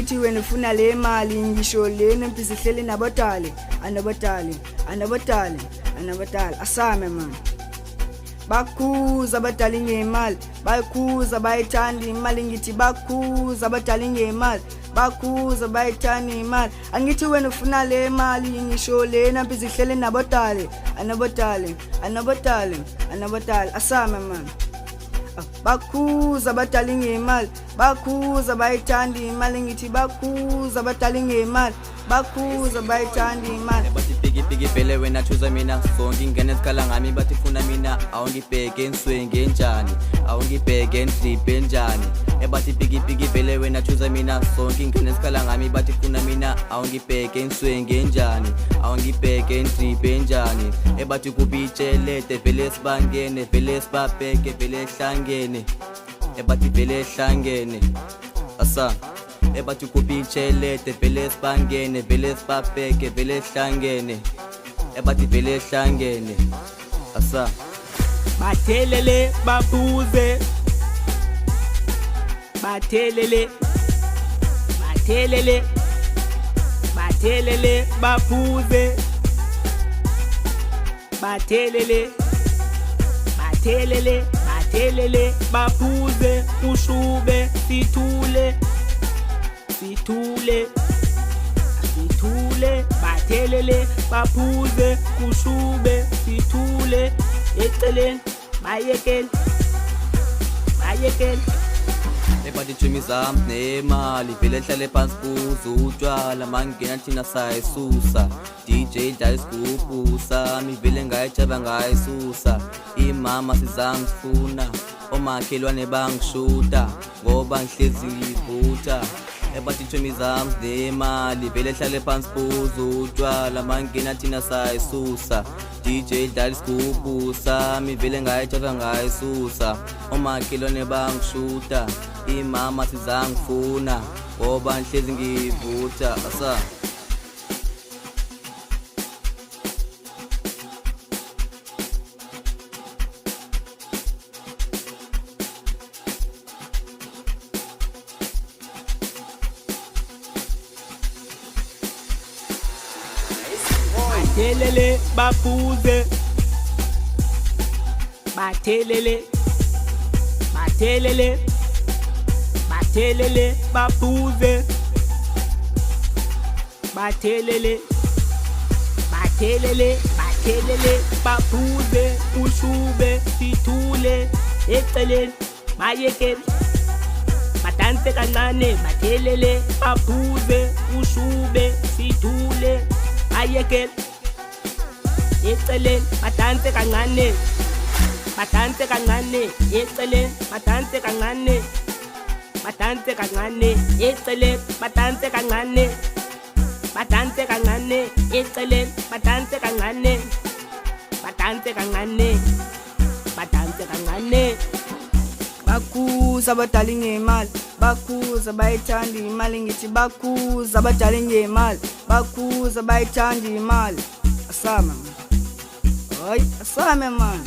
angithi wena ufuna le mali ngisho lena mpisihlele nabotale asame man bakhuza abadala ngemali bakhuza bayithanda imali ngithi bakhuza abadala ngemali bakhuza bayithanda imali angithi wena ufuna le mali ngisho lena mpisihlele nabotale asame man bakhuza abadala ngemali bakhuza bayithanda imali ngithi bakhuza abadala ngemali bakhuza bayithanda imali bathi piki phele wena choose mina sonke ingane esikhala ngami bathi funa mina awungibheke enswenge njani awungibheke endripe njani bathi piki phele wena choose mina sonke ingane esikhala ngami bathi funa mina awungibheke enswenge njani awungibheke endripe njani bathi kubitshelete vele sibangene vele sibabheke vele ehlangene bathi vele ehlangene asa bathi kubitshelete vele sibangene vele sibabheke vele ehlangene bathi vele ehlangene asa bathelele babuze bathelele babuze bathelele babuze ushube sithule bathelele babuze kushube sithule eceleni bayekele bathi thumi zami nemali vele hlale phansi buza utshwala mangena thina sayisusa DJ dlala isigubhu sami vele ngayijaba ngayisusa imama sizangifuna omakhelwane bangishuta ngoba ngihlezi ngivutha bathi thumi zami nemali vele hlale phansi buza utshwala mangena thina sayisusa DJ dlala isigubhu sami vele ngayijaba ngayisusa omakhelwane bangishuta imama sizangifuna ngoba ngihlezi ngivutha asa bathelele babuze bathelele babuze bathelele babuze ushube sithule eceleni bayekele badanse kancane bathelele babuze ushube sithule bayekele eceleni badanse kancane eceleni badanse kancane eceleni badanse kancane eceleni badanse kancane bakhuza abadala ngemali bakhuza bayithanda imali ngithi bakhuza abadala ngemali bakhuza bayithanda imali asame man